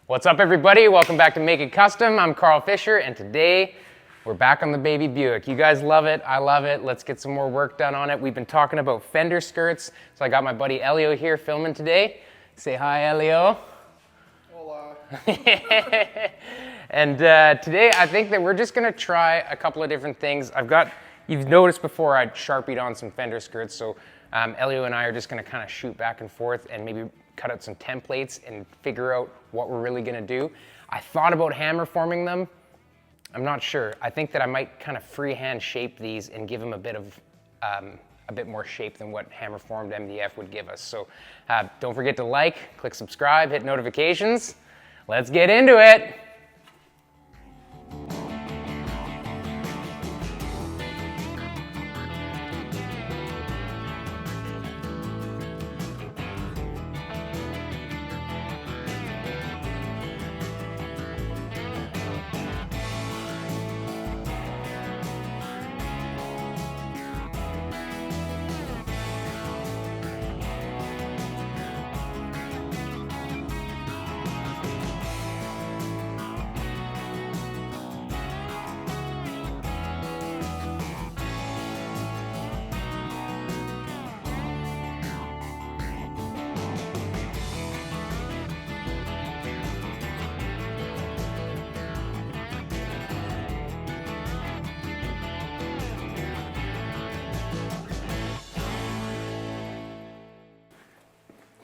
What's up, everybody? Welcome back to Make It Kustom. I'm Carl Fisher, and today we're back on the Baby Buick. You guys love it. I love it. Let's get some more work done on it. We've been talking about fender skirts, so I got my buddy Elio here filming today. Say hi, Elio. Hola. And today I think that we're just gonna try a couple of different things. You've noticed before I Sharpied on some fender skirts, so Elio and I are just gonna kind of shoot back and forth and maybe cut out some templates and figure out what we're really gonna do. I thought about hammer forming them. I'm not sure. I think that I might kind of freehand shape these and give them a bit more shape than what hammer formed MDF would give us. So don't forget to like, click subscribe, hit notifications. Let's get into it.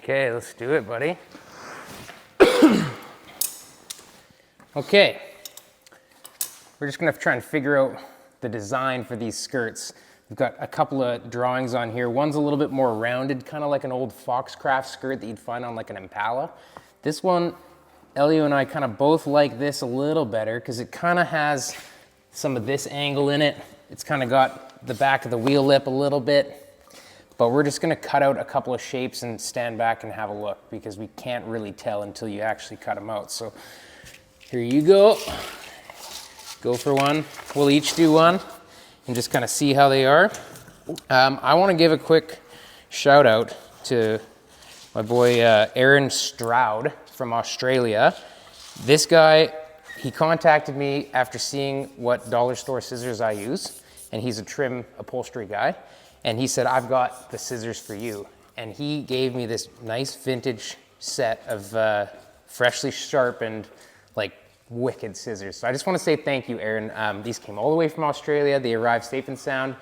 Okay, let's do it, buddy. Okay, we're just gonna try and figure out the design for these skirts. We've got a couple of drawings on here. One's a little bit more rounded, kind of like an old Foxcraft skirt that you'd find on like an Impala. This one, Elio and I kind of both like this a little better because it kind of has some of this angle in it. It's kind of got the back of the wheel lip a little bit. But we're just gonna cut out a couple of shapes and stand back and have a look because we can't really tell until you actually cut them out. So here you go. Go for one. We'll each do one and just kind of see how they are. I wanna give a quick shout out to my boy Aaron Stroud from Australia. This guy, he contacted me after seeing what dollar store scissors I use, and he's a trim upholstery guy. And he said, I've got the scissors for you. And he gave me this nice vintage set of freshly sharpened, like wicked scissors. So I just want to say thank you, Aaron. These came all the way from Australia. They arrived safe and sound,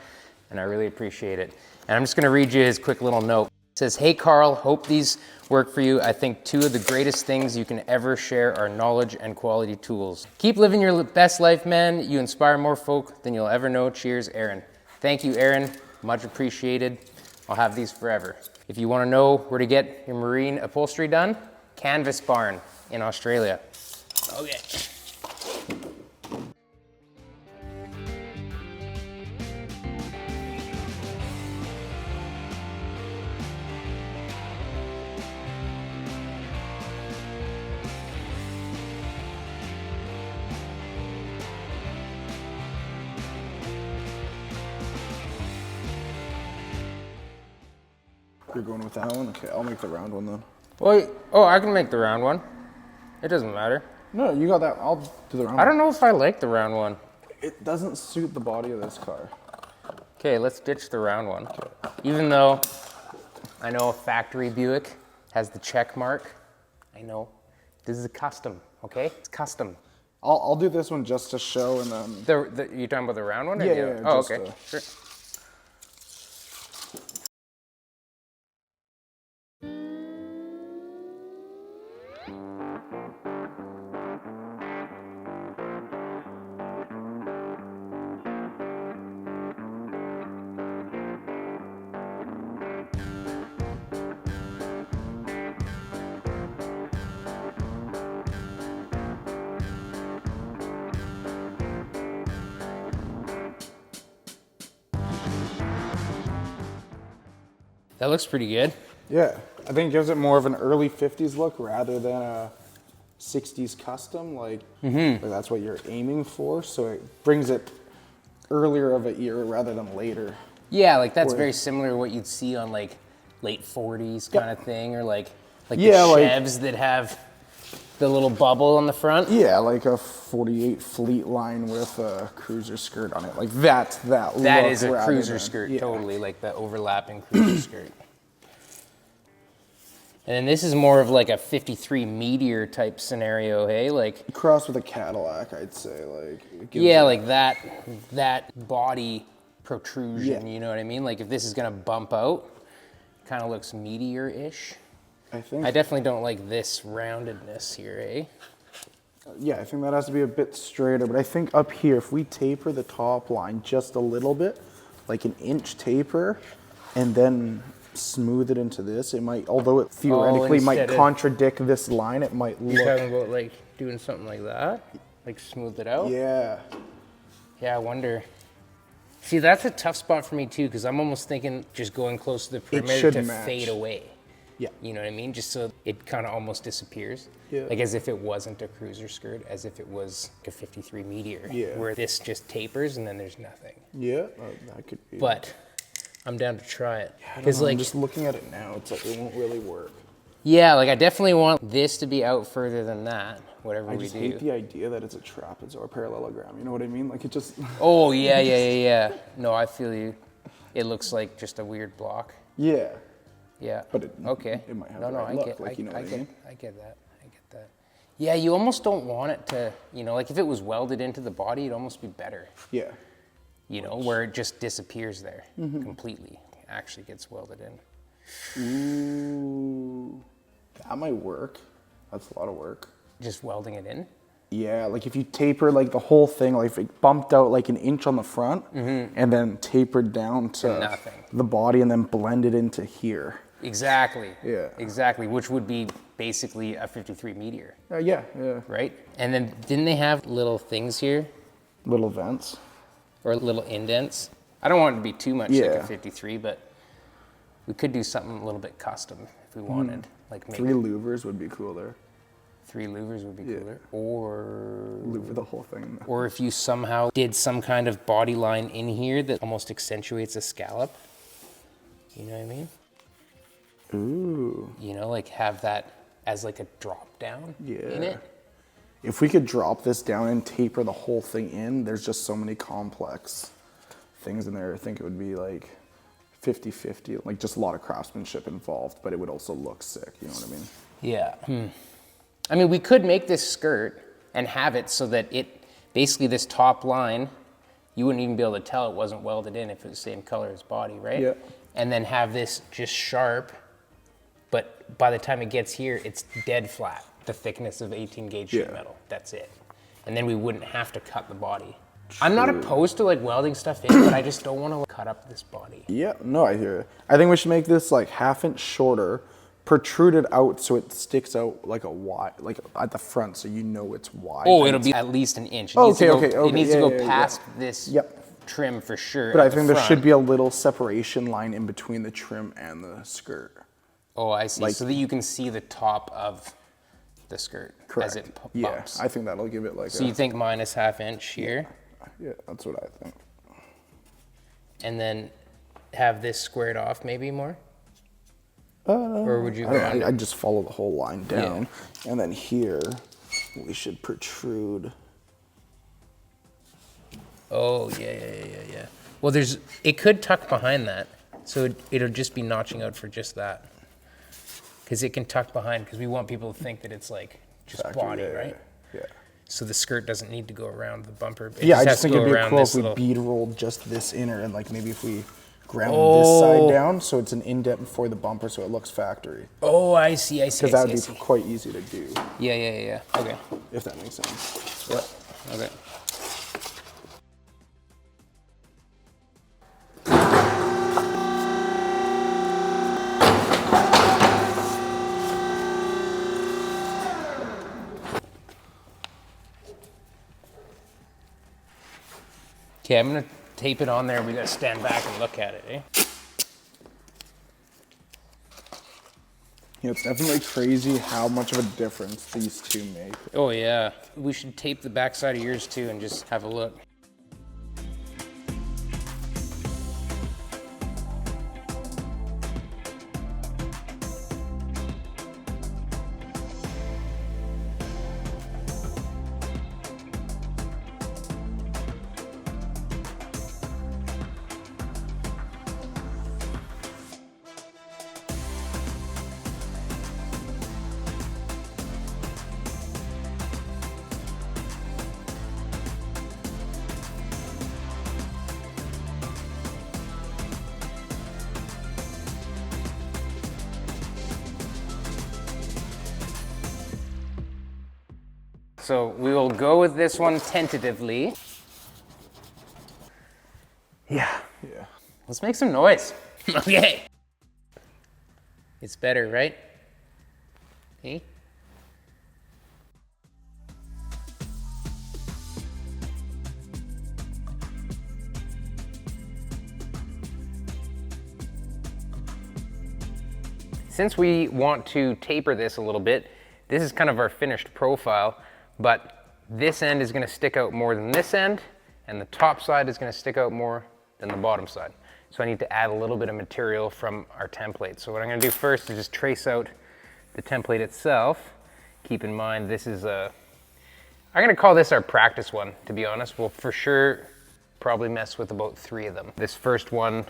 and I really appreciate it. And I'm just gonna read you his quick little note. It says, hey Carl, hope these work for you. I think two of the greatest things you can ever share are knowledge and quality tools. Keep living your best life, man. You inspire more folk than you'll ever know. Cheers, Aaron. Thank you, Aaron. Much appreciated. I'll have these forever. If you want to know where to get your marine upholstery done, Canvas Barn in Australia. Okay. You're going with that one? Okay, I'll make the round one then. Well, oh, I can make the round one. It doesn't matter. No, you got that. I'll do the round one. I don't know if I like the round one. It doesn't suit the body of this car. Okay, let's ditch the round one. Even though I know a factory Buick has the check mark, I know this is a custom, okay? It's custom. I'll do this one just to show and then... You talking about the round one? Yeah. Oh, okay, sure. That looks pretty good. Yeah, I think it gives it more of an early 50s look rather than a 60s custom. Like that's what you're aiming for. So it brings it earlier of a era rather than later. Yeah, like that's very similar to what you'd see on like late 40s kind of thing, or like the yeah, Chevs that have The little bubble on the front? Yeah, like a 48 fleet line with a cruiser skirt on it. Like that's that look. That is a rather cruiser than- skirt, yeah. totally, like the overlapping cruiser skirt. And then this is more of like a 53 Meteor type scenario, hey? Like Cross with a Cadillac, I'd say. Like it gives yeah, it- like that body protrusion, you know what I mean? Like if this is gonna bump out, kind of looks Meteor-ish. I think. I definitely don't like this roundedness here, eh? Yeah, I think that has to be a bit straighter. But I think up here, if we taper the top line just a little bit, like an inch taper, and then smooth it into this, it might, although it theoretically might instead of- contradict this line, it might You're look. talking about like doing something like that? Like smooth it out? Yeah. Yeah, I wonder. See, that's a tough spot for me too, because I'm almost thinking just going close to the perimeter should to match. fade away. Yeah. You know what I mean? Just so it kind of almost disappears. Yeah. Like as if it wasn't a cruiser skirt, as if it was like a 53 Meteor. Yeah. Where this just tapers and then there's nothing. Yeah, that could be. But I'm down to try it. I don't Because know, I'm like, just looking at it now, it's like it won't really work. yeah, like I definitely want this to be out further than that, whatever I we just do. hate the idea that it's a trapezoid parallelogram. You know what I mean? Like it just. Oh, yeah. No, I feel you. It looks like just a weird block. Yeah. Yeah. But it- okay. it might have no, the right I look, get, like, you know what I mean? I get that. Yeah, you almost don't want it to, you know, like if it was welded into the body, it'd almost be better. Yeah. You know, where it just disappears there Mm-hmm. completely. Actually gets welded in. Ooh. That might work. That's a lot of work. Just welding it in. Yeah, like if you taper like the whole thing, like if it bumped out like an inch on the front and then tapered down to nothing. the body and then blended into here. Exactly. Yeah. Exactly, which would be basically a 53 Meteor, Yeah. right? And then didn't they have little things here Little vents. or little indents? I don't want it to be too much like Yeah. a 53, but we could do something a little bit custom if we wanted. Like make 3 louvers would be cool there. 3 louvers would be Yeah. cooler. Or Louver the whole thing. or if you somehow did some kind of body line in here that almost accentuates a scallop. You know what I mean? Ooh. You know, like have that as like a drop down in Yeah. it. If we could drop this down and taper the whole thing in, there's just so many complex things in there. I think it would be like 50-50, like just a lot of craftsmanship involved, but it would also look sick, you know what I mean? Yeah. I mean, we could make this skirt and have it so that it, basically this top line, you wouldn't even be able to tell it wasn't welded in if it was the same color as body, right? Yeah. And then have this just sharp, but by the time it gets here, it's dead flat, the thickness of 18 gauge sheet Yeah. metal, that's it. And then we wouldn't have to cut the body. I'm not opposed to like welding stuff in, but I just don't want to cut up this body. Yeah, no, I hear you. I think we should make this like 1/2 inch shorter, protrude it out so it sticks out like a wide, like at the front so you know it's wide. Oh, and it'll it's- be at least an inch. It Okay, needs to go, okay, It needs to yeah, go yeah, yeah. past this Yep. trim for sure. But at I the think there should front. be a little separation line in between the trim and the skirt. Oh, I see. like- So that you can see the top of the skirt Correct. as it Yeah, bumps. I think that'll give it like So you think minus 1/2 inch here, yeah, that's what I think. and then have this squared off maybe more? Or would you I don't round know, it? I'd just follow the whole line down. And then here, we should protrude. Oh, yeah. Well, it could tuck behind that. So it'll just be notching out for just that. Because it can tuck behind, because we want people to think that it's like just Factory, body, yeah, right? Yeah. So the skirt doesn't need to go around the bumper. It Yeah, I has just to think go it'd be around cool this if we little- bead rolled just this inner and like maybe if we ground this side down so it's an indent for the bumper so it looks factory. Oh, I see. Because that would be quite easy to do, Yeah. Okay. if that makes sense. Yeah. Okay. Okay, I'm gonna tape it on there. We gotta stand back and look at it, eh? Yeah, it's definitely crazy how much of a difference these two make. Oh yeah. We should tape the backside of yours too and just have a look. so we will go with this one tentatively. Yeah. Yeah. Let's make some noise. Okay. It's better, right? See? Since we want to taper this a little bit, this is kind of our finished profile, but this end is gonna stick out more than this end, and the top side is gonna stick out more than the bottom side. So I need to add a little bit of material from our template. So what I'm gonna do first is just trace out the template itself. Keep in mind, this is I'm gonna call this our practice one, to be honest. We'll for sure probably mess with about 3 of them. This first one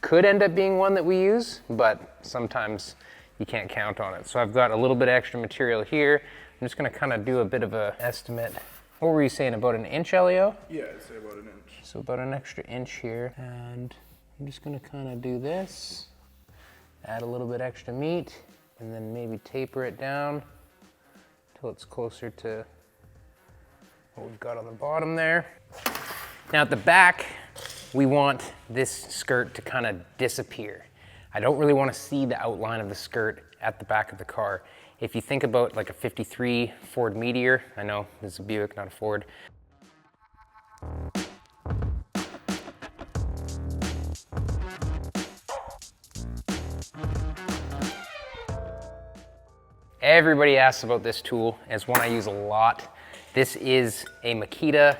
could end up being one that we use, but sometimes you can't count on it. So I've got a little bit of extra material here. I'm just gonna kind of do a bit of a estimate. What were you saying, about an inch, Elio? Yeah, I'd say about an inch. So about an extra inch here. And I'm just gonna kind of do this, add a little bit extra meat, and then maybe taper it down till it's closer to what we've got on the bottom there. Now at the back, we want this skirt to kind of disappear. I don't really want to see the outline of the skirt at the back of the car. If you think about like a 53 Ford Meteor, I know this is a Buick, not a Ford. Everybody asks about this tool. It's one I use a lot. This is a Makita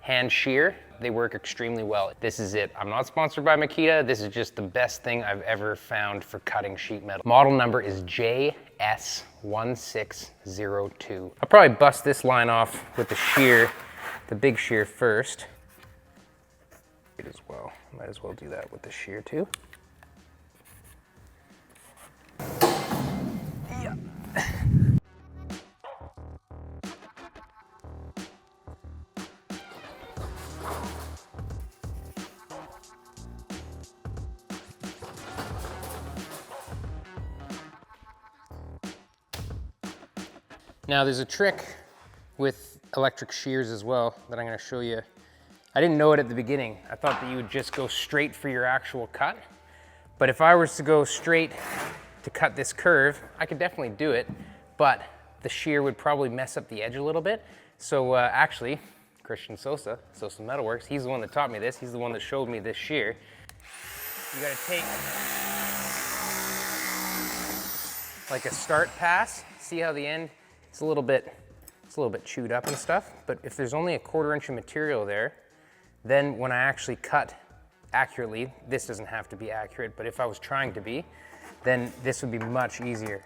hand shear. They work extremely well. This is it. I'm not sponsored by Makita. This is just the best thing I've ever found for cutting sheet metal. Model number is JS1602. I'll probably bust this line off with the shear, the big shear first. As well. Might as well do that with the shear too. Yeah. Now there's a trick with electric shears as well that I'm gonna show you. I didn't know it at the beginning. I thought that you would just go straight for your actual cut. But if I was to go straight to cut this curve, I could definitely do it, but the shear would probably mess up the edge a little bit. So actually, Christian SOSA METALWORKS, he's the one that taught me this. He's the one that showed me this shear. You gotta take like a start pass. See how the end, it's a little bit chewed up and stuff, but if there's only a 1/4 inch of material there, then when I actually cut accurately, this doesn't have to be accurate, but if I was trying to be, then this would be much easier.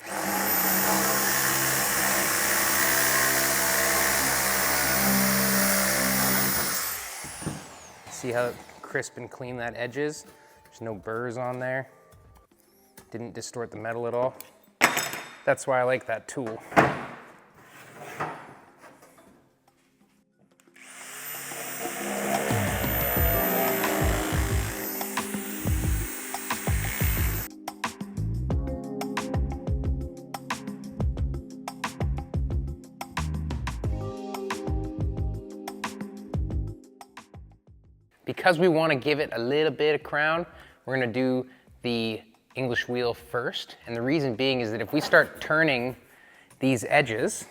See how crisp and clean that edge is? There's no burrs on there. Didn't distort the metal at all. That's why I like that tool. Because we want to give it a little bit of crown, we're going to do the English wheel first. And the reason being is that if we start turning these edges,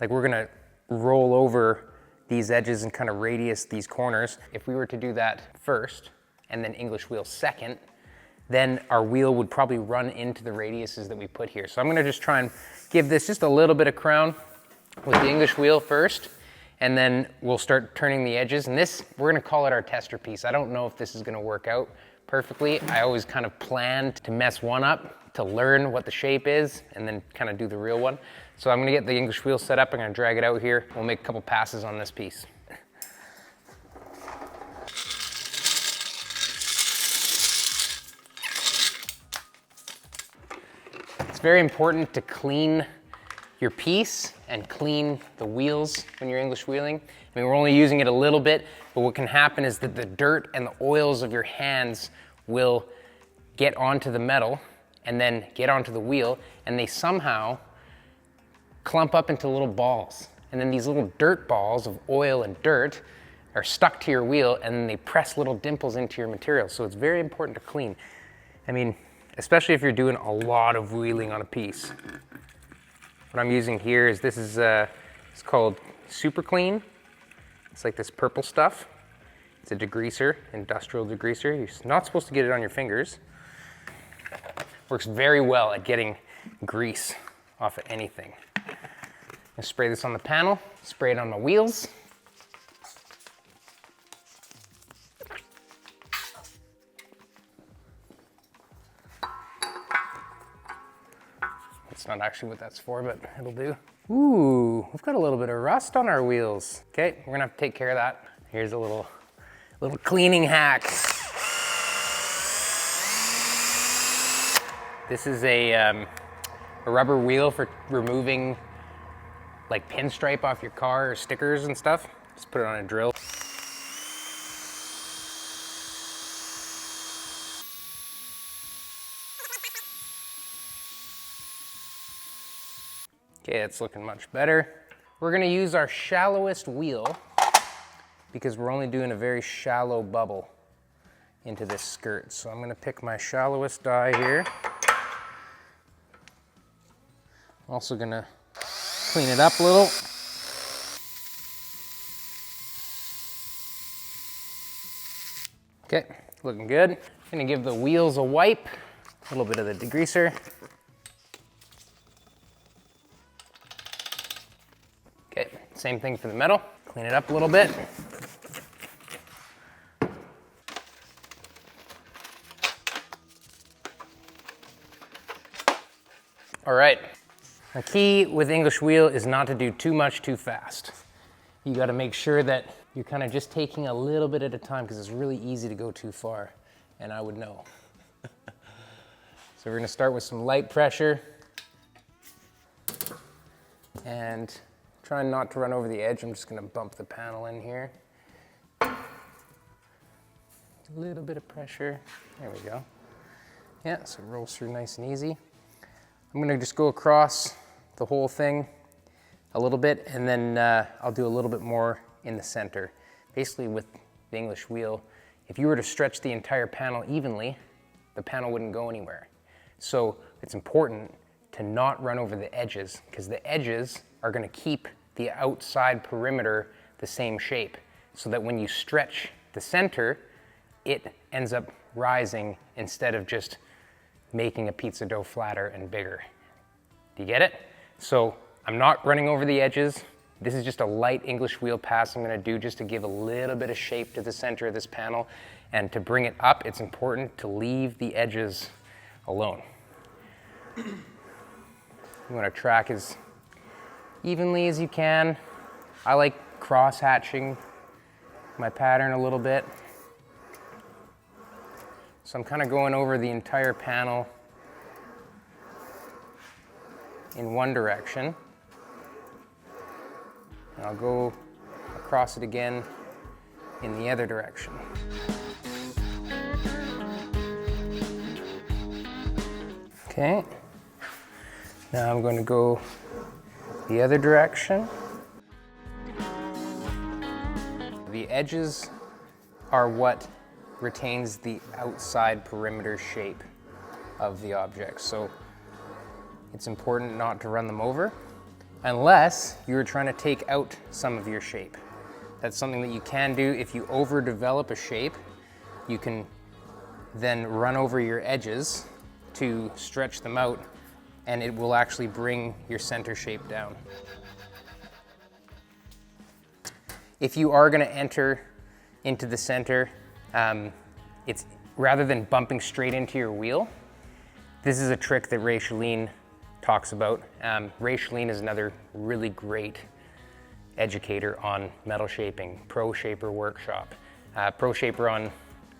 like we're going to roll over these edges and kind of radius these corners, if we were to do that first and then English wheel second, then our wheel would probably run into the radiuses that we put here. So I'm going to just try and give this just a little bit of crown with the English wheel first. And then we'll start turning the edges. And this, we're gonna call it our tester piece. I don't know if this is gonna work out perfectly. I always kind of planned to mess one up, to learn what the shape is, and then kind of do the real one. So I'm gonna get the English wheel set up. I'm gonna drag it out here. We'll make a couple passes on this piece. It's very important to clean your piece and clean the wheels when you're English wheeling. I mean, we're only using it a little bit, but what can happen is that the dirt and the oils of your hands will get onto the metal and then get onto the wheel, and they somehow clump up into little balls. and then these little dirt balls of oil and dirt are stuck to your wheel, and then they press little dimples into your material. So it's very important to clean. I mean, especially if you're doing a lot of wheeling on a piece. What I'm using here is it's called Super Clean. It's like this purple stuff. It's a degreaser, industrial degreaser. You're not supposed to get it on your fingers. Works very well at getting grease off of anything. I spray this on the panel, spray it on my wheels. That's not actually what that's for, but it'll do. Ooh, we've got a little bit of rust on our wheels. Okay, we're gonna have to take care of that. Here's a little cleaning hack. This is a rubber wheel for removing like pinstripe off your car or stickers and stuff. Just put it on a drill. Okay, it's looking much better. We're gonna use our shallowest wheel because we're only doing a very shallow bubble into this skirt. So I'm gonna pick my shallowest die here. I'm also gonna clean it up a little. Okay, looking good. Gonna give the wheels a wipe, a little bit of the degreaser. Okay, same thing for the metal. Clean it up a little bit. All right, the key with English wheel is not to do too much too fast. You gotta make sure that you're kind of just taking a little bit at a time because it's really easy to go too far, and I would know. So we're gonna start with some light pressure and trying not to run over the edge. I'm just gonna bump the panel in here. A little bit of pressure, there we go. Yeah, so it rolls through nice and easy. I'm gonna just go across the whole thing a little bit, and then I'll do a little bit more in the center. Basically with the English wheel, if you were to stretch the entire panel evenly, the panel wouldn't go anywhere. So it's important to not run over the edges, because the edges are gonna keep the outside perimeter the same shape, so that when you stretch the center, it ends up rising instead of just making a pizza dough flatter and bigger. Do you get it? So I'm not running over the edges. This is just a light English wheel pass I'm gonna do just to give a little bit of shape to the center of this panel. And to bring it up, it's important to leave the edges alone. You wanna track as evenly as you can. I like cross-hatching my pattern a little bit. So I'm kind of going over the entire panel in one direction. And I'll go across it again in the other direction. Okay. Now I'm going to go the other direction. The edges are what retains the outside perimeter shape of the object. So it's important not to run them over unless you're trying to take out some of your shape. That's something that you can do. If you overdevelop a shape, you can then run over your edges to stretch them out, and it will actually bring your center shape down. If you are gonna enter into the center, it's rather than bumping straight into your wheel, this is a trick that Ray Schelin talks about. Ray Schelin is another really great educator on metal shaping, Proshaper workshop. Proshaper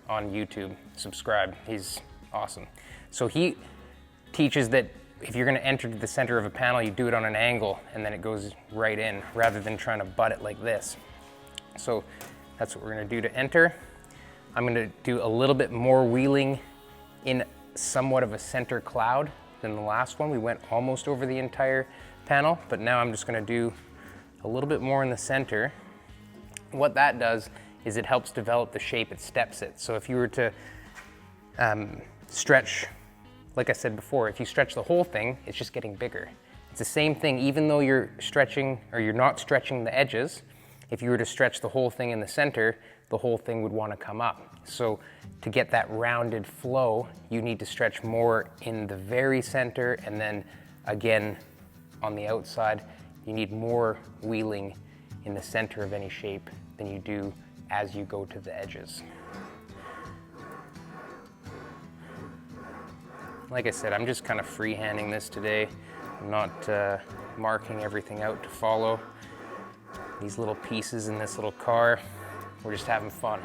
on YouTube, subscribe, he's awesome. So he teaches that if you're gonna enter the center of a panel, you do it on an angle and then it goes right in rather than trying to butt it like this. So that's what we're gonna do to enter. I'm gonna do a little bit more wheeling in somewhat of a center cloud than the last one. We went almost over the entire panel, but now I'm just gonna do a little bit more in the center. What that does is it helps develop the shape, it steps it. So if you were to stretch, like I said before, if you stretch the whole thing, it's just getting bigger. It's the same thing, even though you're stretching, or you're not stretching the edges, if you were to stretch the whole thing in the center, the whole thing would want to come up. So to get that rounded flow, you need to stretch more in the very center, and then again on the outside, you need more wheeling in the center of any shape than you do as you go to the edges. Like I said, I'm just kind of freehanding this today. I'm not marking everything out to follow. These little pieces in this little car, we're just having fun.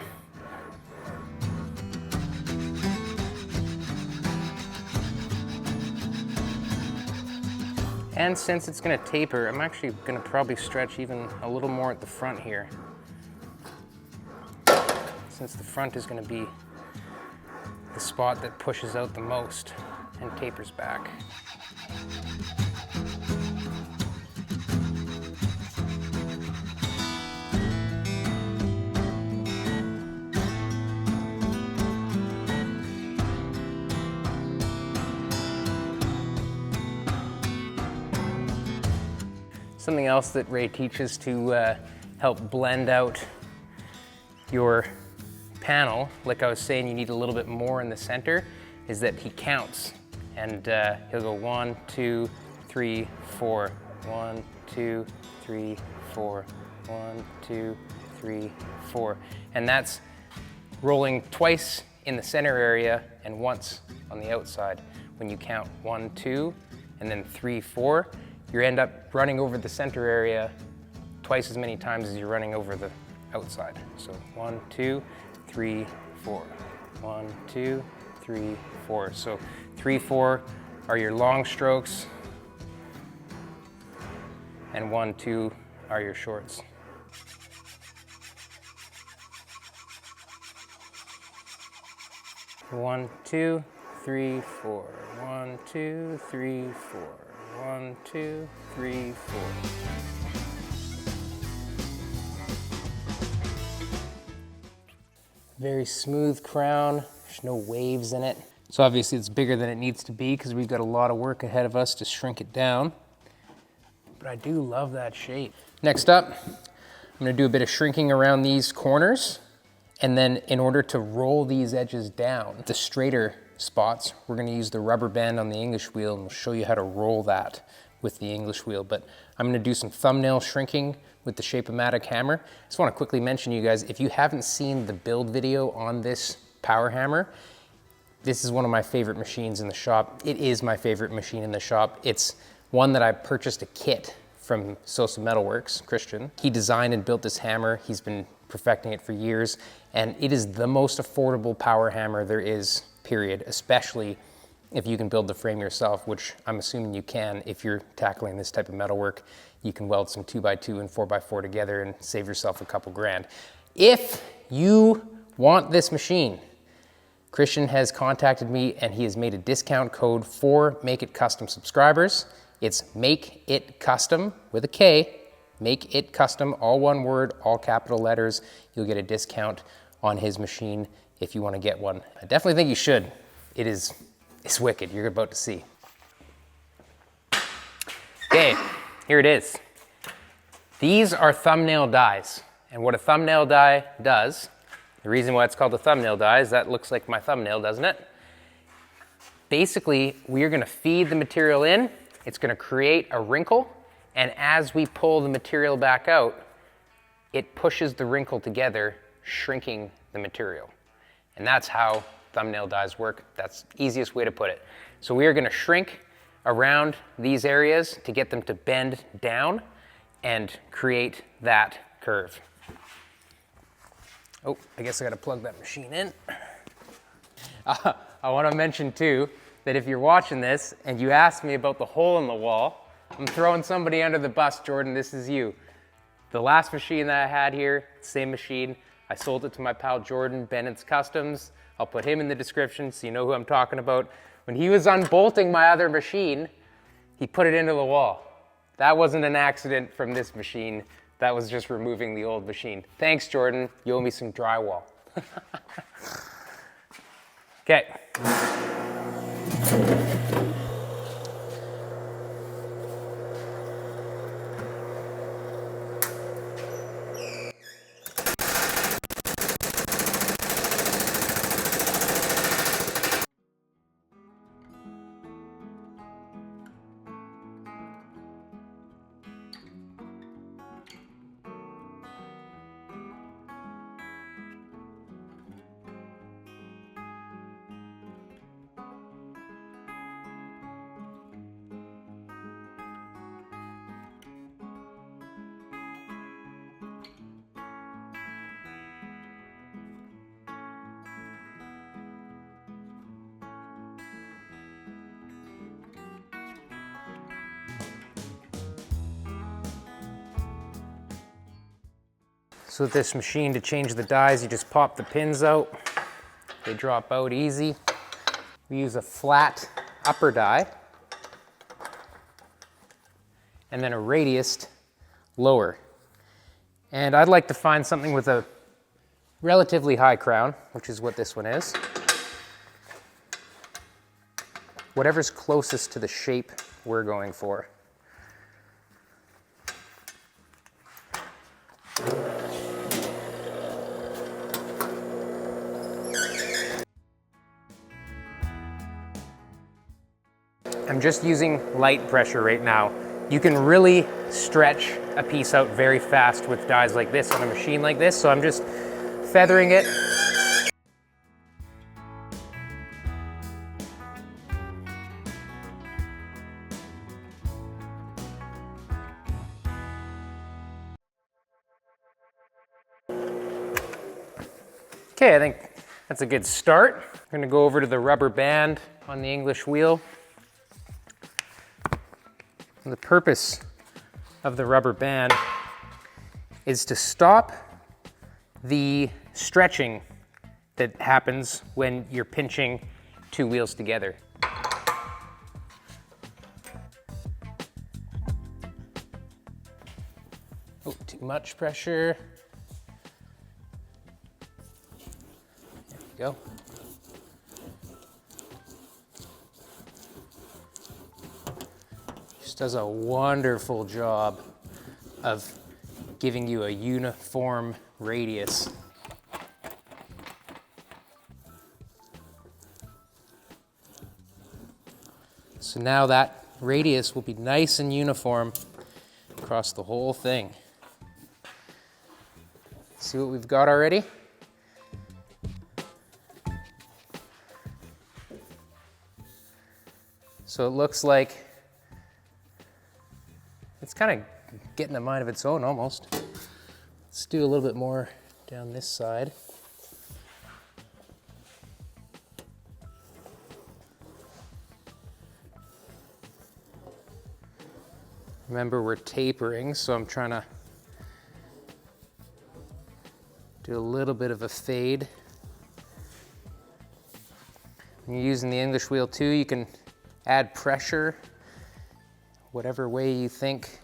And since it's gonna taper, I'm actually gonna probably stretch even a little more at the front here. Since the front is gonna be the spot that pushes out the most and tapers back. Something else that Ray teaches to help blend out your panel, like I was saying, you need a little bit more in the center, is that he counts. And he'll go 1, 2, 3, 4, 1, 2, 3, 4, 1, 2, 3, 4. And that's rolling twice in the center area and once on the outside. When you count 1, 2, and then 3, 4, you end up running over the center area twice as many times as you're running over the outside. So 1, 2, 3, 4. 1, 2, 3, 4. So 3, 4 are your long strokes, and 1, 2 are your shorts. One, 2, 3, 4. 1, 2, 3, 4. 1, 2, 3, 4. Very smooth crown, there's no waves in it. So obviously it's bigger than it needs to be because we've got a lot of work ahead of us to shrink it down. But I do love that shape. Next up, I'm gonna do a bit of shrinking around these corners. And then in order to roll these edges down, the straighter spots, we're gonna use the rubber band on the English wheel, and we'll show you how to roll that with the English wheel. But I'm gonna do some thumbnail shrinking with the Shape-O-Matic hammer. I just wanna quickly mention, you guys, if you haven't seen the build video on this power hammer, this is one of my favorite machines in the shop. It is my favorite machine in the shop. It's one that I purchased a kit from SOSA METALWORKS, Christian. He designed and built this hammer. He's been perfecting it for years, and it is the most affordable power hammer there is, period, especially if you can build the frame yourself, which I'm assuming you can. If you're tackling this type of metal work, you can weld some 2x2 and 4x4 together and save yourself a couple grand. If you want this machine, Christian has contacted me and he has made a discount code for Make It Kustom subscribers. It's Make It Kustom with a K, Make It Kustom, all one word, all capital letters. You'll get a discount on his machine if you want to get one. I definitely think you should. It's wicked, you're about to see. Okay, here it is. These are thumbnail dies. And what a thumbnail die does, the reason why it's called a thumbnail die is that looks like my thumbnail, doesn't it? Basically, we are gonna feed the material in, it's gonna create a wrinkle, and as we pull the material back out, it pushes the wrinkle together, shrinking the material. And that's how thumbnail dies work. That's the easiest way to put it. So we are gonna shrink around these areas to get them to bend down and create that curve. Oh, I guess I gotta plug that machine in. I wanna mention too, that if you're watching this and you ask me about the hole in the wall, I'm throwing somebody under the bus, Jordan, this is you. The last machine that I had here, same machine, I sold it to my pal Jordan, Bennett's Customs. I'll put him in the description so you know who I'm talking about. When he was unbolting my other machine, he put it into the wall. That wasn't an accident from this machine. That was just removing the old machine. Thanks, Jordan. You owe me some drywall. Okay. So with this machine, to change the dies, you just pop the pins out. They drop out easy. We use a flat upper die and then a radiused lower. And I'd like to find something with a relatively high crown, which is what this one is. Whatever's closest to the shape we're going for. I'm just using light pressure right now. You can really stretch a piece out very fast with dies like this on a machine like this, so I'm just feathering it. Okay, I think that's a good start. I'm gonna go over to the rubber band on the English wheel. And the purpose of the rubber band is to stop the stretching that happens when you're pinching two wheels together. Oh, too much pressure. There we go. Does a wonderful job of giving you a uniform radius. So now that radius will be nice and uniform across the whole thing. See what we've got already? So it looks like it's kind of getting a mind of its own almost. Let's do a little bit more down this side. Remember, we're tapering, so I'm trying to do a little bit of a fade. When you're using the English wheel too, you can add pressure whatever way you think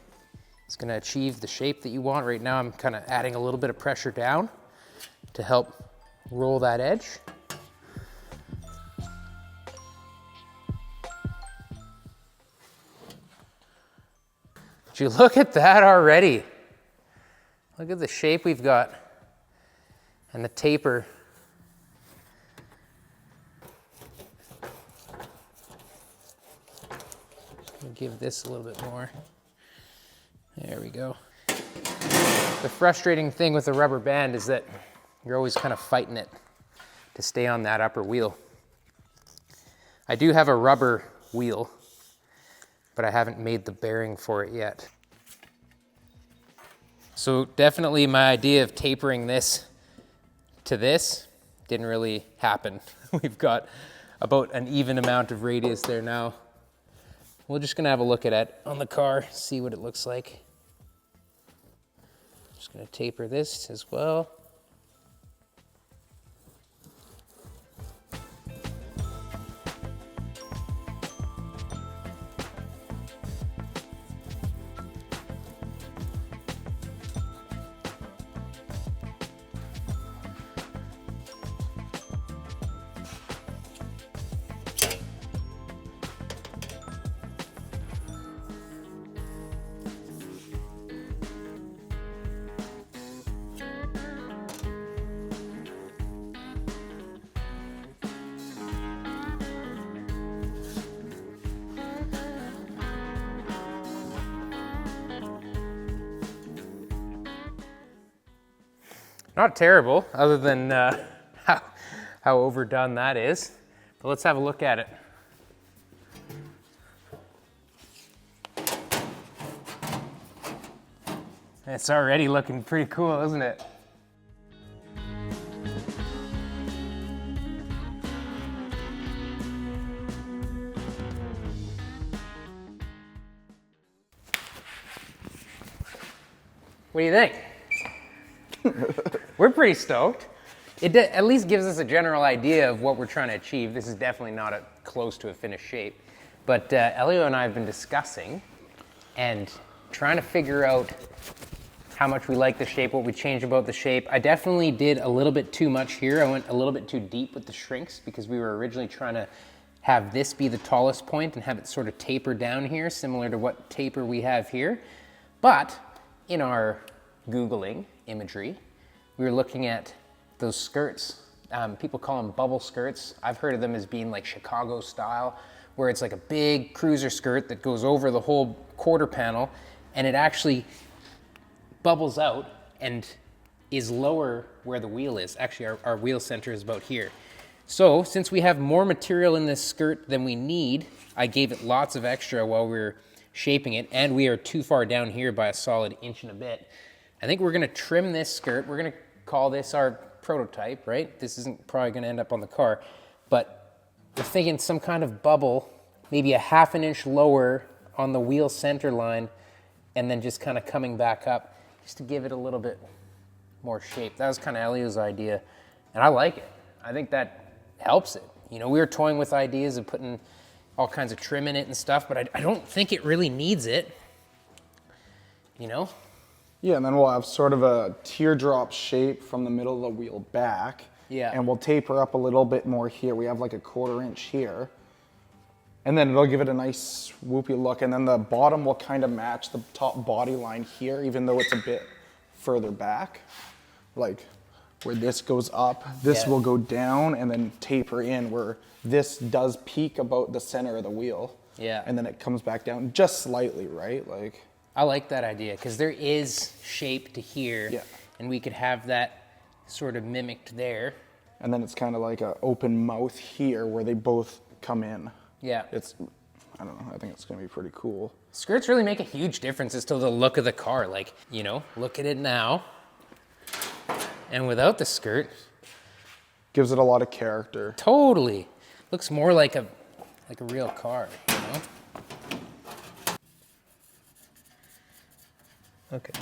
is going to achieve the shape that you want. Right now I'm kind of adding a little bit of pressure down to help roll that edge. Would you look at that already? Look at the shape we've got and the taper. Give this a little bit more. There we go. The frustrating thing with the rubber band is that you're always kind of fighting it to stay on that upper wheel. I do have a rubber wheel, but I haven't made the bearing for it yet. So definitely my idea of tapering this to this didn't really happen. We've got about an even amount of radius there now. We're just gonna have a look at it on the car, see what it looks like. Just gonna taper this as well. Not terrible, other than how overdone that is. But let's have a look at it. It's already looking pretty cool, isn't it? What do you think? We're pretty stoked. It at least gives us a general idea of what we're trying to achieve. This is definitely not close to a finished shape. But Elio and I have been discussing and trying to figure out how much we like the shape, what we changed about the shape. I definitely did a little bit too much here. I went a little bit too deep with the shrinks because we were originally trying to have this be the tallest point and have it sort of taper down here, similar to what taper we have here. But in our Googling imagery, we were looking at those skirts. People call them bubble skirts. I've heard of them as being like Chicago style, where it's like a big cruiser skirt that goes over the whole quarter panel, and it actually bubbles out and is lower where the wheel is. Actually, our wheel center is about here. So since we have more material in this skirt than we need, I gave it lots of extra while we were shaping it, and we are too far down here by a solid inch and a bit. I think we're gonna trim this skirt. We're gonna call this our prototype, right? This isn't probably gonna end up on the car, but we're thinking some kind of bubble, maybe a ½ an inch lower on the wheel center line, and then just kind of coming back up, just to give it a little bit more shape. That was kind of Elio's idea, and I like it. I think that helps it. You know, we were toying with ideas of putting all kinds of trim in it and stuff, but I don't think it really needs it, you know? Yeah, and then we'll have sort of a teardrop shape from the middle of the wheel back. Yeah. And we'll taper up a little bit more here. We have like a ½ inch here. And then it'll give it a nice swoopy look. And then the bottom will kind of match the top body line here, even though it's a bit further back. Like where this goes up, this will go down and then taper in, where this does peak about the center of the wheel. Yeah. And then it comes back down just slightly, right? Like, I like that idea, because there is shape to here, and we could have that sort of mimicked there. And then it's kind of like an open mouth here where they both come in. Yeah. It's, I don't know, I think it's gonna be pretty cool. Skirts really make a huge difference as to the look of the car. Like, you know, look at it now, and without the skirt. Gives it a lot of character. Totally. Looks more like a real car, you know? Okay.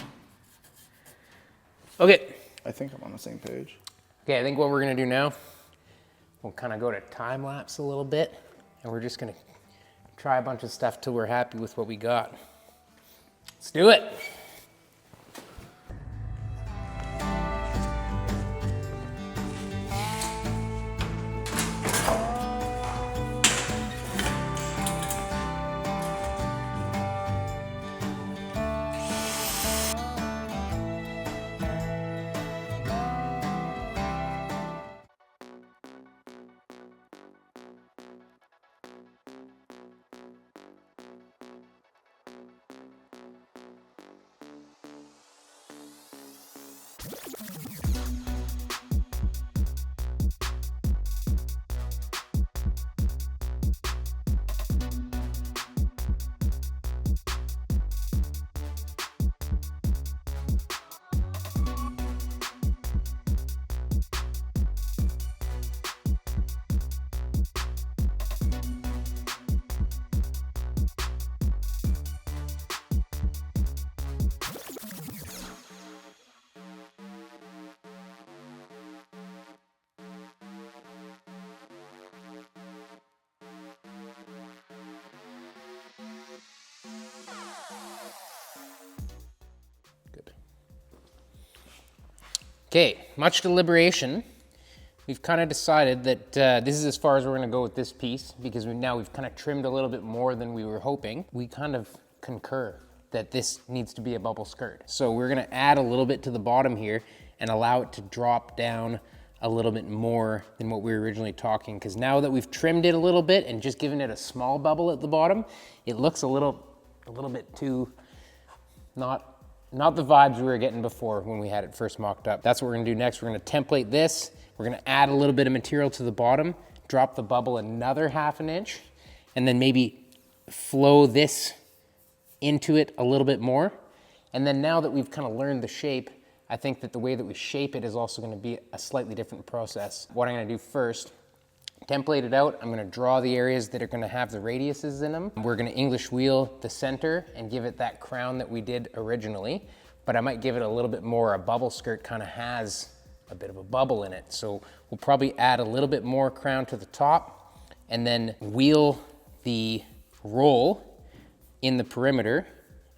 I think I'm on the same page. Okay, I think what we're gonna do now, we'll kind of go to time lapse a little bit, and we're just gonna try a bunch of stuff till we're happy with what we got. Let's do it. Okay, much deliberation. We've kind of decided that this is as far as we're gonna go with this piece, because we've kind of trimmed a little bit more than we were hoping. We kind of concur that this needs to be a bubble skirt. So we're gonna add a little bit to the bottom here and allow it to drop down a little bit more than what we were originally talking, because now that we've trimmed it a little bit and just given it a small bubble at the bottom, it looks a little bit too not not the vibes we were getting before when we had it first mocked up. That's what we're gonna do next. We're gonna template this. We're gonna add a little bit of material to the bottom, drop the bubble another 1/2 inch, and then maybe flow this into it a little bit more. And then now that we've kind of learned the shape, I think that the way that we shape it is also gonna be a slightly different process. What I'm gonna do first, template it out. I'm gonna draw the areas that are gonna have the radiuses in them. We're gonna English wheel the center and give it that crown that we did originally, but I might give it a little bit more. A bubble skirt kind of has a bit of a bubble in it. So we'll probably add a little bit more crown to the top and then wheel the roll in the perimeter,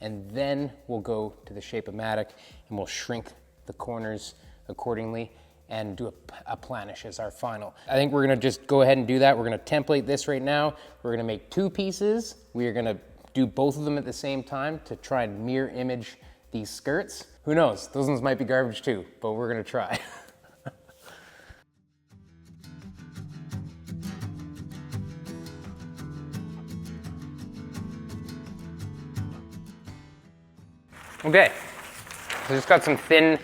and then we'll go to the Shape-O-Matic and we'll shrink the corners accordingly and do a planish as our final. I think we're gonna just go ahead and do that. We're gonna template this right now. We're gonna make 2 pieces. We are gonna do both of them at the same time to try and mirror image these skirts. Who knows, those ones might be garbage too, but we're gonna try. Okay, so just got some thin,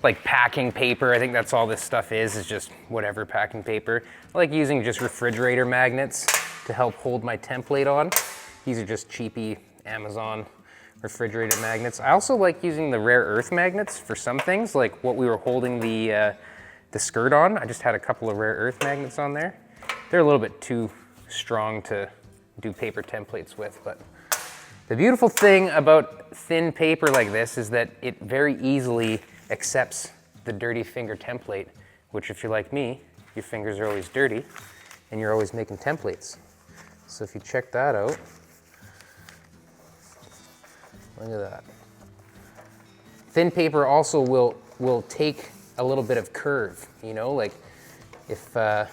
like packing paper. I think that's all this stuff is just whatever packing paper. I like using just refrigerator magnets to help hold my template on. These are just cheapy Amazon refrigerator magnets. I also like using the rare earth magnets for some things, like what we were holding the skirt on. I just had a couple of rare earth magnets on there. They're a little bit too strong to do paper templates with, but the beautiful thing about thin paper like this is that it very easily accepts the dirty finger template, which if you're like me, your fingers are always dirty and you're always making templates. So if you check that out, look at that. Thin paper also will take a little bit of curve, you know, like if I'm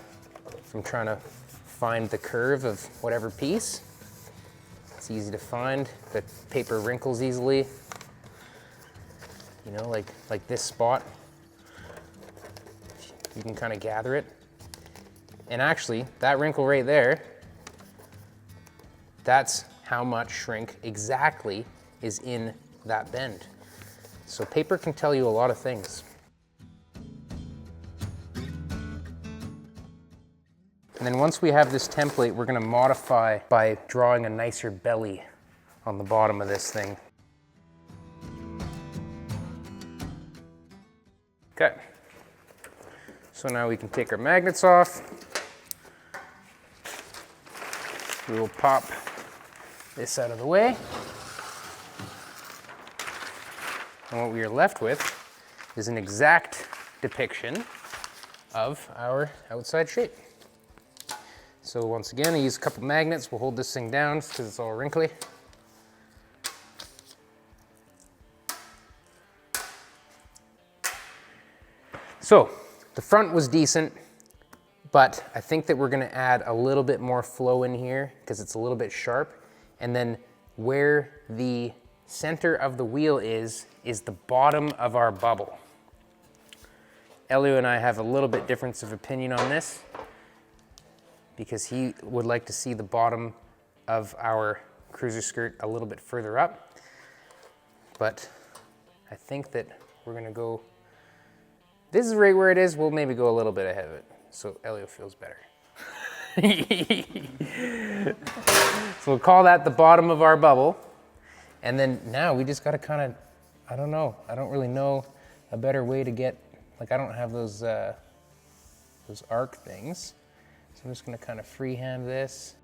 trying to find the curve of whatever piece, it's easy to find. The paper wrinkles easily. You know, like this spot. You can kind of gather it. And actually, that wrinkle right there, that's how much shrink exactly is in that bend. So paper can tell you a lot of things. And then once we have this template, we're gonna modify by drawing a nicer belly on the bottom of this thing. Okay. So now we can take our magnets off. We will pop this out of the way. And what we are left with is an exact depiction of our outside shape. So once again, I use a couple magnets. We'll hold this thing down because it's all wrinkly. So the front was decent, but I think that we're gonna add a little bit more flow in here because it's a little bit sharp. And then where the center of the wheel is the bottom of our bubble. Elio and I have a little bit difference of opinion on this, because he would like to see the bottom of our cruiser skirt a little bit further up. But I think that we're gonna go, this is right where it is, we'll maybe go a little bit ahead of it, so Elio feels better. So we'll call that the bottom of our bubble. And then now we just gotta kind of, I don't know, I don't really know a better way to get, like I don't have those arc things. So I'm just gonna kind of freehand this.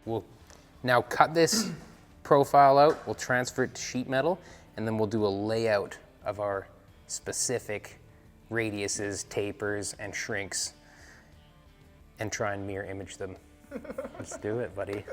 we'll now cut this profile out, we'll transfer it to sheet metal, and then we'll do a layout of our specific radiuses, tapers, and shrinks, and try and mirror image them. Let's do it, buddy.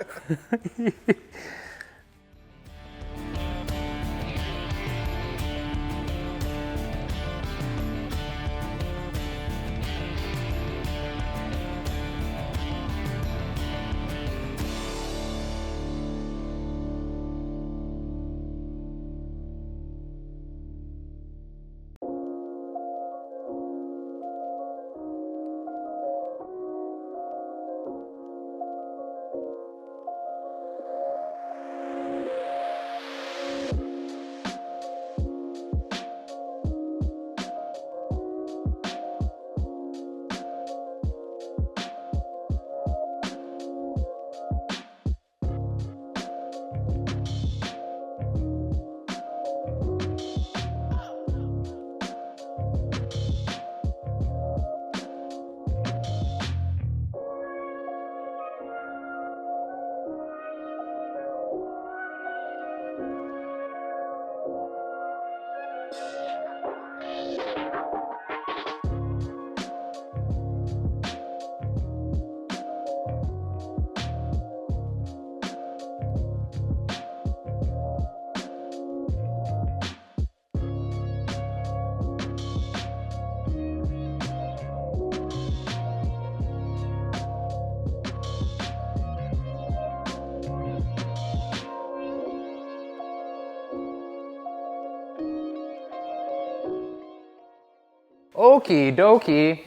Okie dokie.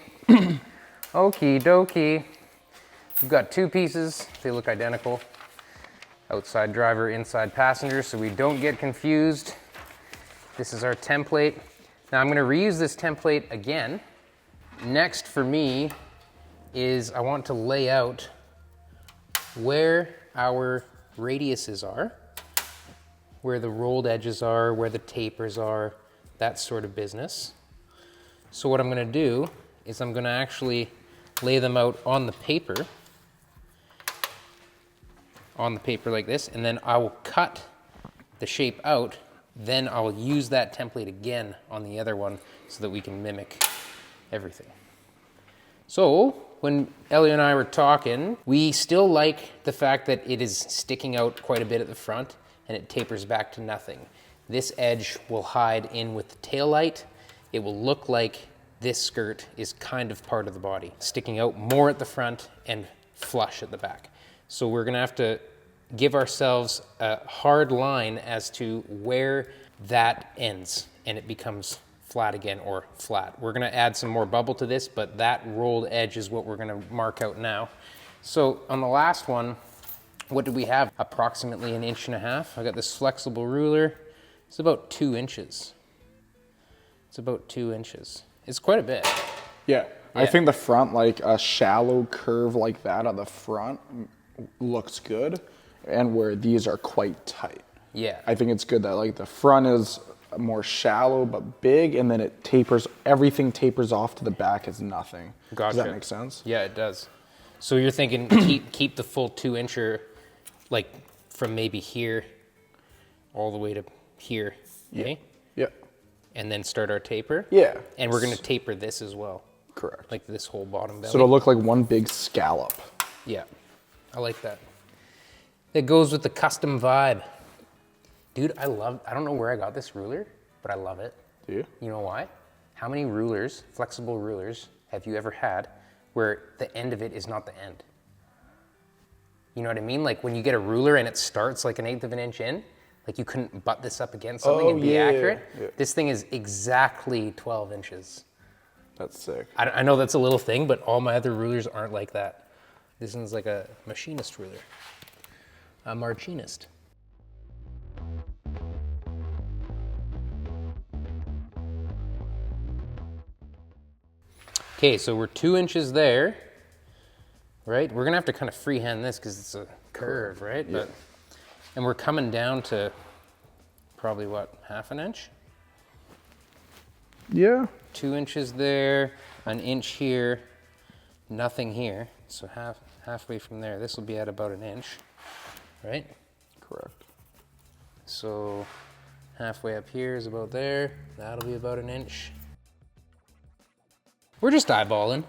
Okie dokie. We've got two pieces. They look identical. Outside driver, inside passenger, so we don't get confused. This is our template. Now I'm going to reuse this template again. Next for me is I want to lay out where our radiuses are, where the rolled edges are, where the tapers are, that sort of business. So what I'm going to do is I'm going to actually lay them out on the paper like this, and then I will cut the shape out, then I'll use that template again on the other one so that we can mimic everything. So when Elio and I were talking, we still like the fact that it is sticking out quite a bit at the front and it tapers back to nothing. This edge will hide in with the tail light. It will look like this skirt is kind of part of the body, sticking out more at the front and flush at the back. So we're gonna have to give ourselves a hard line as to where that ends and it becomes flat again, or flat. We're gonna add some more bubble to this, but that rolled edge is what we're gonna mark out now. So on the last one, what did we have? Approximately 1.5 inches. I got this flexible ruler. It's about 2 inches. It's about 2 inches. It's quite a bit. Yeah. I think the front, like a shallow curve like that on the front looks good, and where these are quite tight. Yeah. I think it's good that like the front is more shallow but big, and then it tapers, everything tapers off to the back as nothing. Gotcha. Does that make sense? Yeah, it does. So you're thinking keep the full 2 incher, like from maybe here all the way to here, Yeah. eh? Yeah. And then start our taper? Yeah. And we're gonna taper this as well. Correct. Like this whole bottom belly. So it'll look like one big scallop. Yeah, I like that. It goes with the custom vibe. Dude, I don't know where I got this ruler, but I love it. Do you? You know why? How many rulers, flexible rulers, have you ever had where the end of it is not the end? You know what I mean? Like when you get a ruler and it starts like 1/8 of an inch in, like you couldn't butt this up against something and be accurate. Yeah. This thing is exactly 12 inches. That's sick. I know that's a little thing, but all my other rulers aren't like that. This one's like a machinist ruler. A marchinist. Okay, so we're 2 inches there, right? We're gonna have to kind of freehand this because it's a curve, right? Yeah. And we're coming down to probably what, 1/2 inch? Yeah. 2 inches there, 1 inch here, nothing here. So halfway from there, this will be at about 1 inch. right? Correct. So halfway up here is about there. That'll be about an inch. We're just eyeballing.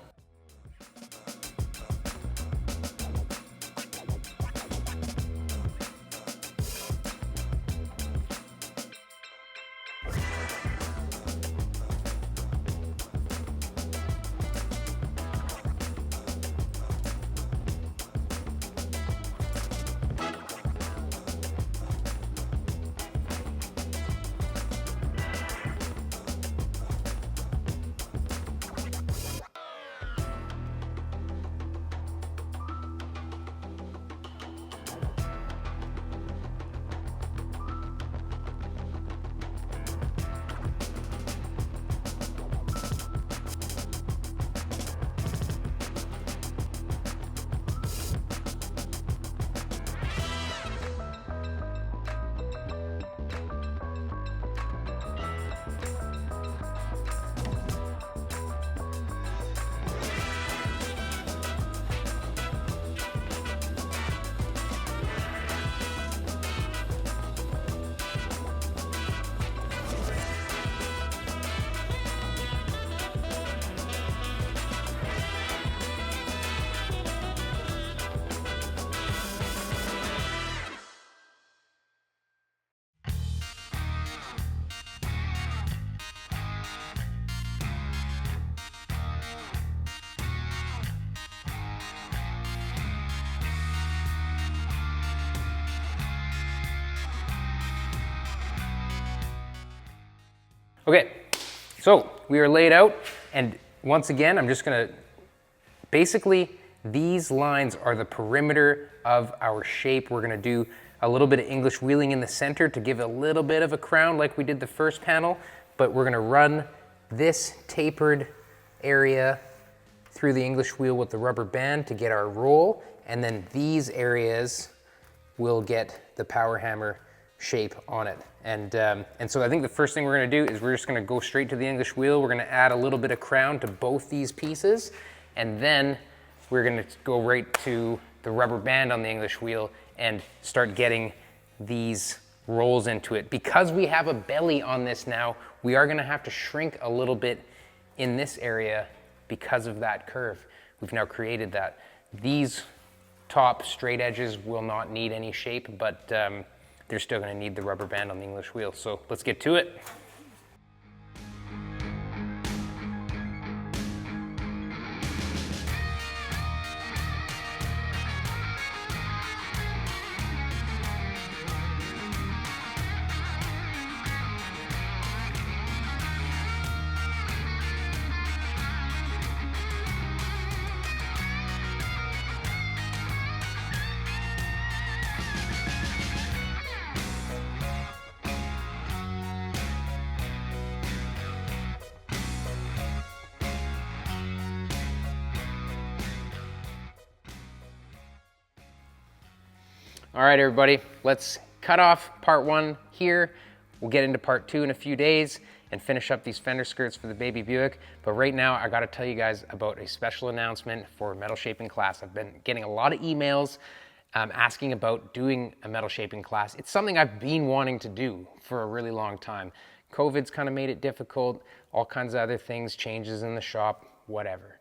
Okay, so we are laid out, and once again, I'm just gonna, basically, these lines are the perimeter of our shape. We're gonna do a little bit of English wheeling in the center to give a little bit of a crown like we did the first panel, but we're gonna run this tapered area through the English wheel with the rubber band to get our roll, and then these areas will get the power hammer shape on it. And so I think the first thing we're gonna do is we're just gonna go straight to the English wheel. We're gonna add a little bit of crown to both these pieces, and then we're gonna go right to the rubber band on the English wheel and start getting these rolls into it. Because we have a belly on this now, we are gonna have to shrink a little bit in this area because of that curve. We've now created that. These top straight edges will not need any shape, but they're still gonna need the rubber band on the English wheel. So let's get to it. All right, everybody, let's cut off part one here. We'll get into part two in a few days and finish up these fender skirts for the Baby Buick. But right now, I gotta tell you guys about a special announcement for metal shaping class. I've been getting a lot of emails asking about doing a metal shaping class. It's something I've been wanting to do for a really long time. COVID's kind of made it difficult, all kinds of other things, changes in the shop, whatever.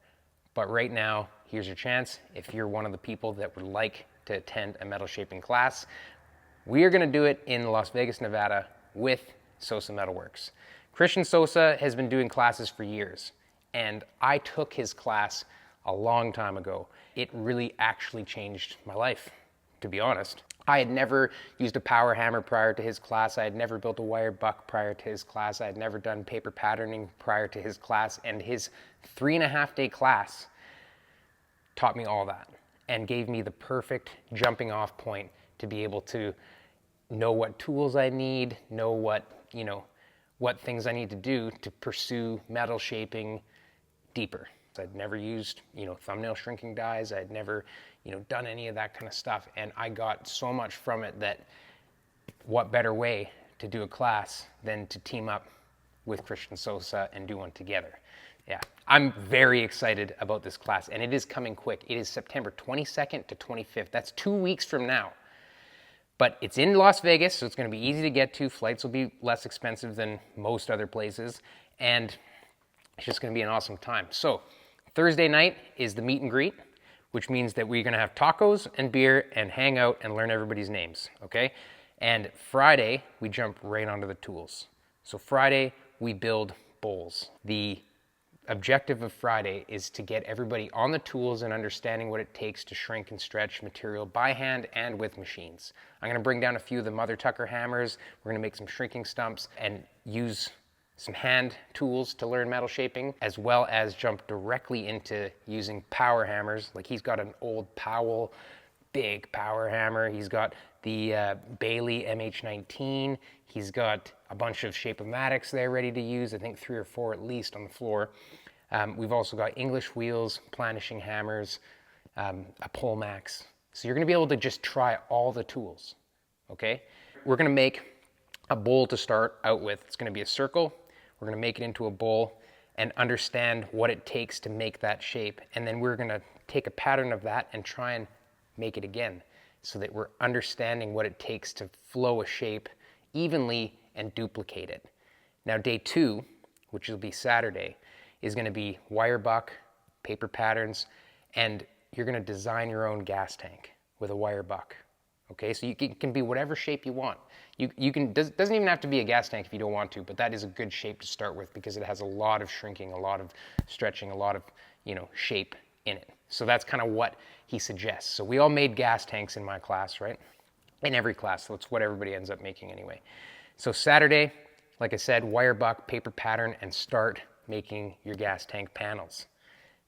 But right now, here's your chance. If you're one of the people that would like to attend a metal shaping class, we are gonna do it in Las Vegas, Nevada with SOSA METALWORKS. Christian SOSA has been doing classes for years, and I took his class a long time ago. It really actually changed my life, to be honest. I had never used a power hammer prior to his class. I had never built a wire buck prior to his class. I had never done paper patterning prior to his class, and his 3.5-day class taught me all that and gave me the perfect jumping off point to be able to know what tools I need, know what things I need to do to pursue metal shaping deeper. I'd never used, thumbnail shrinking dies. I'd never, done any of that kind of stuff. And I got so much from it that what better way to do a class than to team up with Christian SOSA and do one together. Yeah, I'm very excited about this class, and it is coming quick. It is September 22nd to 25th. That's 2 weeks from now. But it's in Las Vegas, so it's going to be easy to get to. Flights will be less expensive than most other places, and it's just going to be an awesome time. So Thursday night is the meet and greet, which means that we're going to have tacos and beer and hang out and learn everybody's names, okay? And Friday, we jump right onto the tools. So Friday, we build bowls. The objective of Friday is to get everybody on the tools and understanding what it takes to shrink and stretch material by hand and with machines. I'm gonna bring down a few of the Mother Tucker hammers. We're gonna make some shrinking stumps and use some hand tools to learn metal shaping, as well as jump directly into using power hammers. Like he's got an old Powell big power hammer. He's got the Bailey MH19. He's got a bunch of Shape-O-Matics there ready to use, I think 3 or 4 at least on the floor. We've also got English wheels, planishing hammers, a pole max. So you're gonna be able to just try all the tools, okay? We're gonna make a bowl to start out with. It's gonna be a circle. We're gonna make it into a bowl and understand what it takes to make that shape. And then we're gonna take a pattern of that and try and make it again so that we're understanding what it takes to flow a shape evenly and duplicate it. Now day 2, which will be Saturday, is gonna be wire buck, paper patterns, and you're gonna design your own gas tank with a wire buck. Okay, so it can be whatever shape you want. Doesn't even have to be a gas tank if you don't want to, but that is a good shape to start with because it has a lot of shrinking, a lot of stretching, a lot of, shape in it. So that's kind of what he suggests. So we all made gas tanks in my class, right? In every class, so it's what everybody ends up making anyway. So Saturday, like I said, wire buck, paper pattern, and start making your gas tank panels.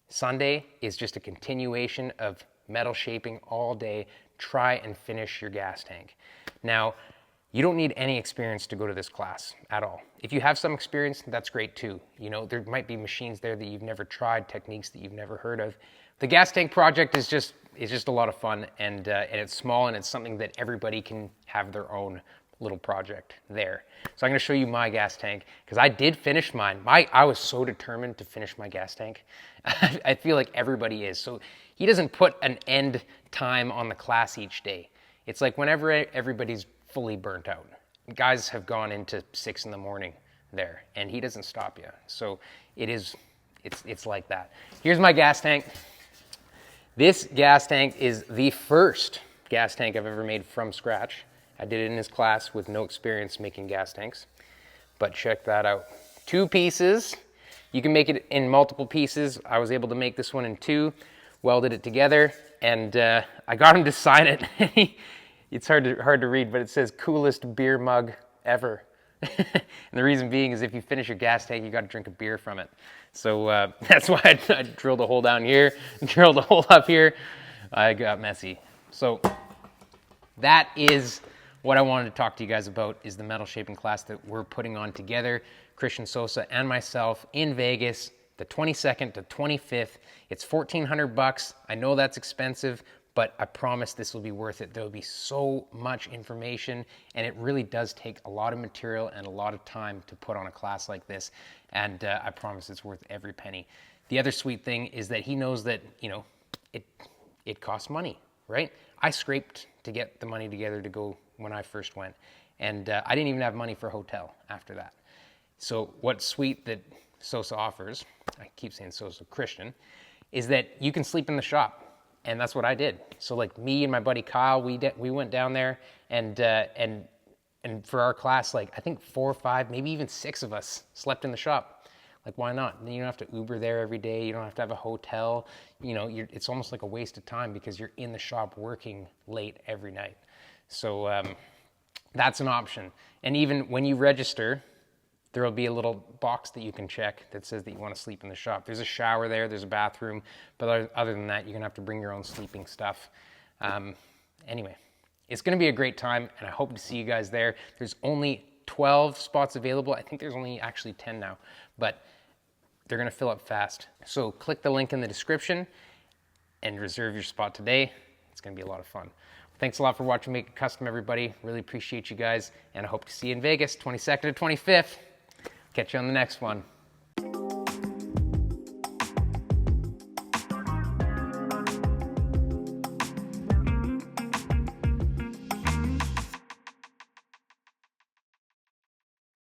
Sunday is just a continuation of metal shaping all day. Try and finish your gas tank. Now, you don't need any experience to go to this class at all. If you have some experience, that's great too. There might be machines there that you've never tried, techniques that you've never heard of. The gas tank project is just a lot of fun, and it's small, and it's something that everybody can have their own little project there. So I'm gonna show you my gas tank, because I did finish mine. I was so determined to finish my gas tank. I feel like everybody is. So he doesn't put an end time on the class each day. It's like whenever everybody's fully burnt out. Guys have gone into 6 in the morning there, and he doesn't stop you. So it's like that. Here's my gas tank. This gas tank is the first gas tank I've ever made from scratch. I did it in his class with no experience making gas tanks, but check that out. 2 pieces. You can make it in multiple pieces. I was able to make this one in 2, welded it together, and I got him to sign it. It's hard to read, but it says coolest beer mug ever. And the reason being is if you finish your gas tank, you got to drink a beer from it. So that's why I drilled a hole down here, drilled a hole up here. I got messy. So that is what I wanted to talk to you guys about, is the metal shaping class that we're putting on together, Christian Sosa and myself, in Vegas, the 22nd to 25th. It's $1,400. I know that's expensive, but I promise this will be worth it. There'll be so much information, and it really does take a lot of material and a lot of time to put on a class like this, and I promise it's worth every penny. The other sweet thing is that he knows that, it costs money, right? I scraped to get the money together to go when I first went, and I didn't even have money for a hotel after that. So what's sweet that SOSA offers, I keep saying SOSA, Christian, is that you can sleep in the shop. And that's what I did. So like me and my buddy Kyle, we went down there, and for our class, like I think 4 or 5, maybe even 6 of us slept in the shop. Like, why not? You don't have to Uber there every day. You don't have to have a hotel. It's almost like a waste of time because you're in the shop working late every night. So that's an option. And even when you register, there will be a little box that you can check that says that you want to sleep in the shop. There's a shower there, there's a bathroom, but other than that, you're gonna have to bring your own sleeping stuff. Anyway, it's gonna be a great time, and I hope to see you guys there. There's only 12 spots available. I think there's only actually 10 now, but they're gonna fill up fast. So click the link in the description and reserve your spot today. It's gonna be a lot of fun. Thanks a lot for watching Make It Kustom, everybody. Really appreciate you guys, and I hope to see you in Vegas, 22nd to 25th. Catch you on the next one.